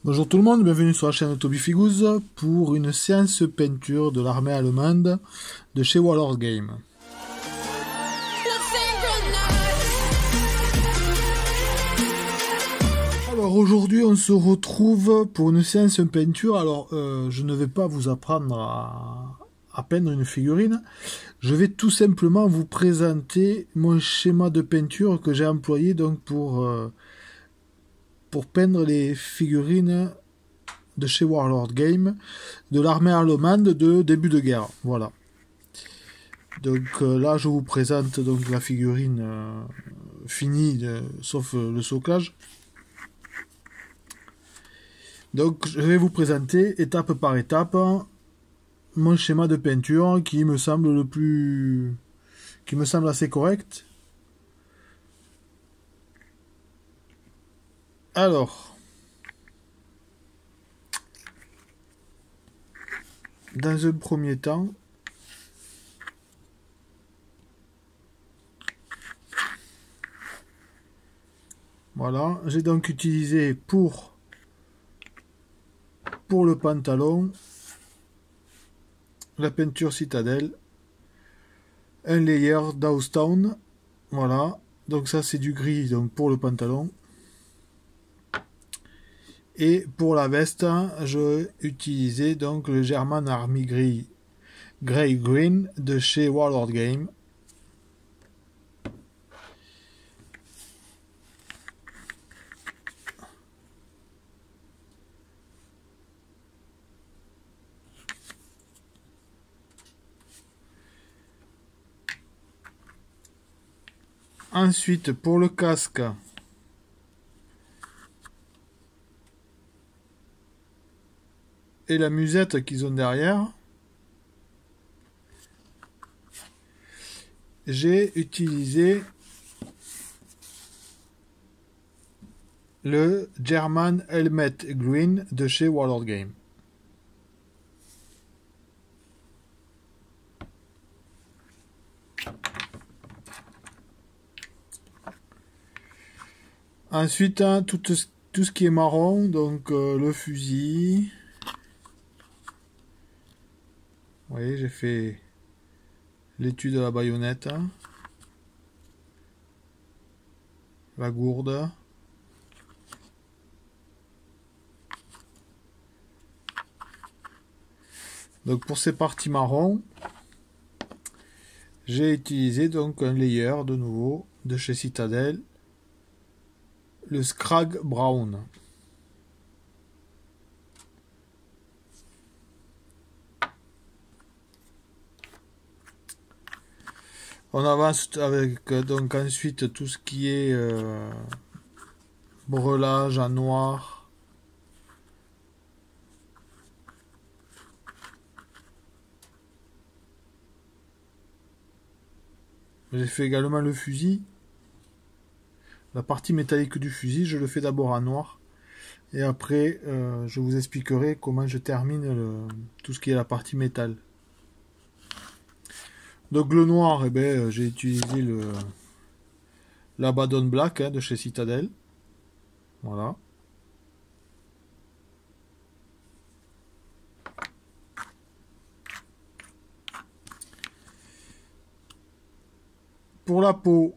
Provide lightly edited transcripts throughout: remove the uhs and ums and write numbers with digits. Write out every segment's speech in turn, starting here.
Bonjour tout le monde, bienvenue sur la chaîne Toby Figuz pour une séance peinture de l'armée allemande de chez Warlord Game. Alors aujourd'hui on se retrouve pour une séance peinture. Alors je ne vais pas vous apprendre à peindre une figurine, je vais tout simplement vous présenter mon schéma de peinture que j'ai employé donc pour peindre les figurines de chez Warlord Game, de l'armée allemande de début de guerre. Voilà. Donc là, je vous présente donc la figurine finie, sauf le soclage. Donc je vais vous présenter étape par étape mon schéma de peinture qui me semble assez correct. Alors, dans un premier temps, voilà, j'ai donc utilisé pour le pantalon la peinture Citadel, un layer d'Austown, voilà, donc ça c'est du gris donc pour le pantalon. Et pour la veste, je utilisais donc le German Army Grey Green de chez Warlord Game. Ensuite, pour le casque, et la musette qu'ils ont derrière, j'ai utilisé le German Helmet Green de chez Warlord Game. Ensuite, tout ce qui est marron, donc le fusil. Vous voyez, j'ai fait l'étui de la baïonnette, la gourde, donc pour ces parties marron, j'ai utilisé donc un layer de nouveau de chez Citadel, le Scrag Brown. On avance avec donc ensuite tout ce qui est brelage en noir. J'ai fait également le fusil. La partie métallique du fusil, je le fais d'abord en noir. Et après, je vous expliquerai comment je termine tout ce qui est la partie métal. Donc le noir, eh ben, j'ai utilisé l'Abaddon Black de chez Citadel. Voilà. Pour la peau,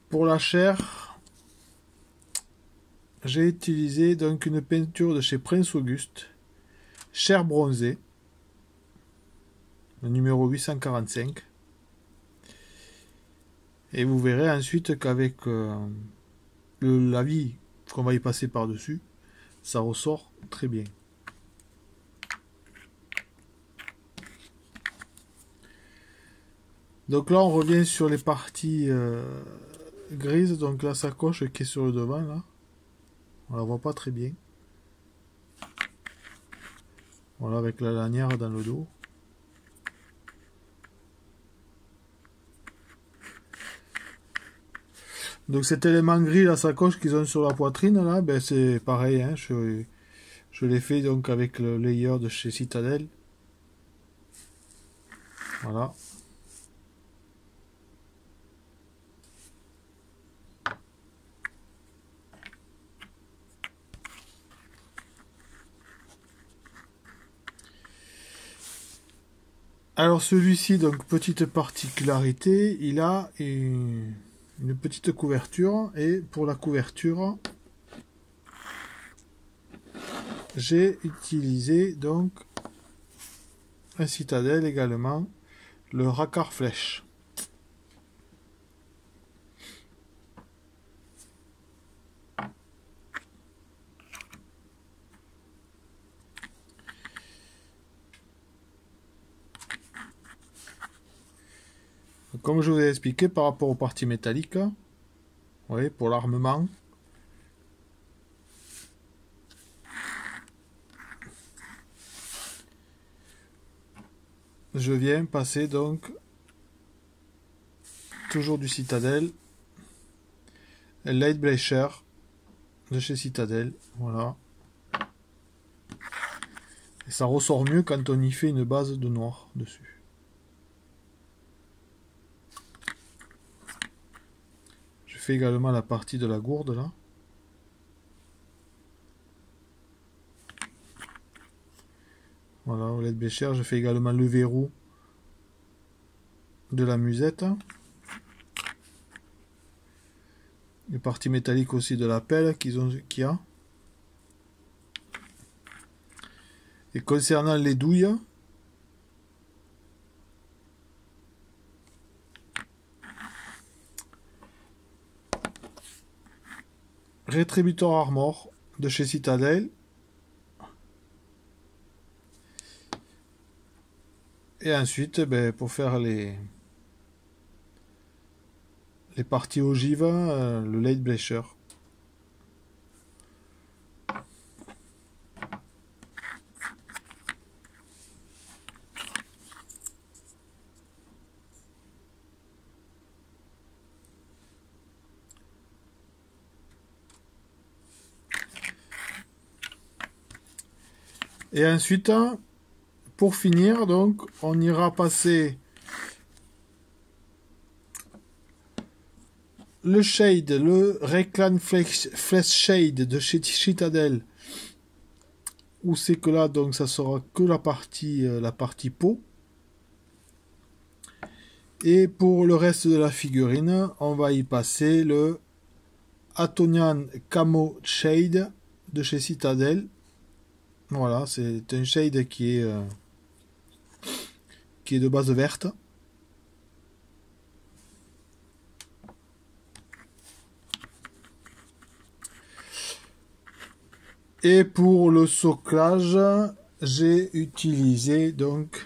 pour la chair, j'ai utilisé donc une peinture de chez Prince Auguste, chair bronzée, le numéro 845. Et vous verrez ensuite qu'avec la vie qu'on va y passer par-dessus, ça ressort très bien. Donc là, on revient sur les parties grises. Donc la sacoche qui est sur le devant, là, on la voit pas très bien. Voilà, avec la lanière dans le dos. Donc cet élément gris, la sacoche qu'ils ont sur la poitrine, là, ben c'est pareil, hein, je Je l'ai fait donc avec le layer de chez Citadel. Voilà. Alors celui-ci, donc petite particularité, il a une petite couverture, et pour la couverture, j'ai utilisé donc un Citadel également, le Racar Flèche. Comme je vous ai expliqué par rapport aux parties métalliques, vous voyez, pour l'armement, je viens passer donc toujours du Citadel, Light Bleacher de chez Citadel, voilà. Et ça ressort mieux quand on y fait une base de noir dessus. Je fais également la partie de la gourde là. Voilà, au LED Bécher, je fais également le verrou de la musette. Les parties métalliques aussi de la pelle qu'il y a. Et concernant les douilles, Rétributor Armor de chez Citadel. Et ensuite, pour faire les parties ogives, le Light Bleacher. Et ensuite, pour finir, donc, on ira passer le shade, le Reclan Flesh Shade de chez Citadel, où c'est que là, donc, ça sera que la partie peau. Et pour le reste de la figurine, on va y passer le Atonian Camo Shade de chez Citadel. Voilà, c'est un shade qui est de base verte. Et pour le soclage, j'ai utilisé donc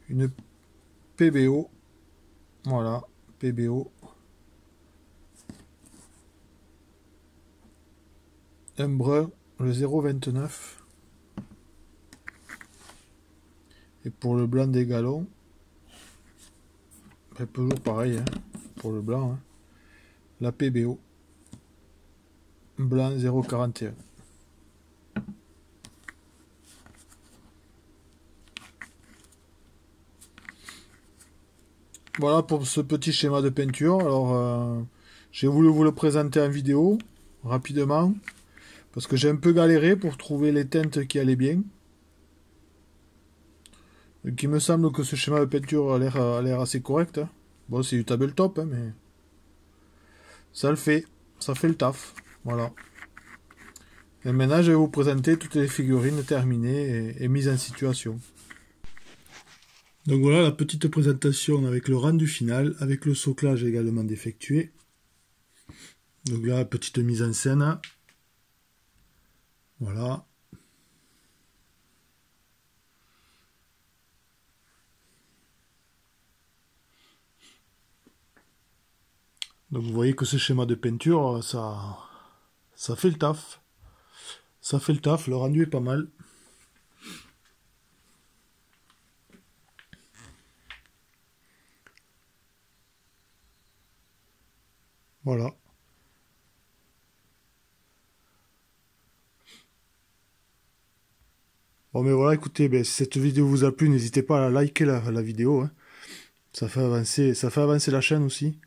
une PBO. Voilà, PBO. Un brun, le 0,29. Et pour le blanc des galons, toujours pareil, hein, pour le blanc, hein, la PBO. Blanc 0,41. Voilà pour ce petit schéma de peinture. Alors, j'ai voulu vous le présenter en vidéo, rapidement, parce que j'ai un peu galéré pour trouver les teintes qui allaient bien. Donc, il me semble que ce schéma de peinture a l'air assez correct. Hein. Bon, c'est du tabletop, hein, mais ça le fait. Ça fait le taf. Voilà. Et maintenant, je vais vous présenter toutes les figurines terminées et mises en situation. Donc voilà la petite présentation avec le rendu final, avec le soclage également effectué. Donc là, petite mise en scène. Voilà. Donc vous voyez que ce schéma de peinture, ça fait le taf. Ça fait le taf, le rendu est pas mal. Voilà. Bon, mais voilà, écoutez, ben, si cette vidéo vous a plu, n'hésitez pas à liker la vidéo, hein. Ça fait avancer la chaîne aussi,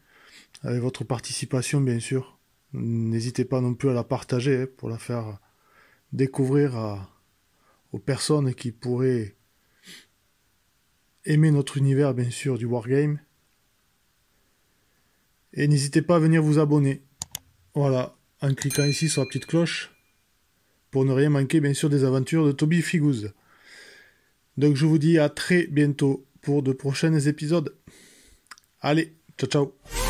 avec votre participation, bien sûr. N'hésitez pas non plus à la partager, hein, pour la faire découvrir aux personnes qui pourraient aimer notre univers, bien sûr, du wargame. Et n'hésitez pas à venir vous abonner. Voilà, en cliquant ici sur la petite cloche, pour ne rien manquer, bien sûr, des aventures de Toby Figooz. Donc je vous dis à très bientôt pour de prochains épisodes. Allez, ciao ciao.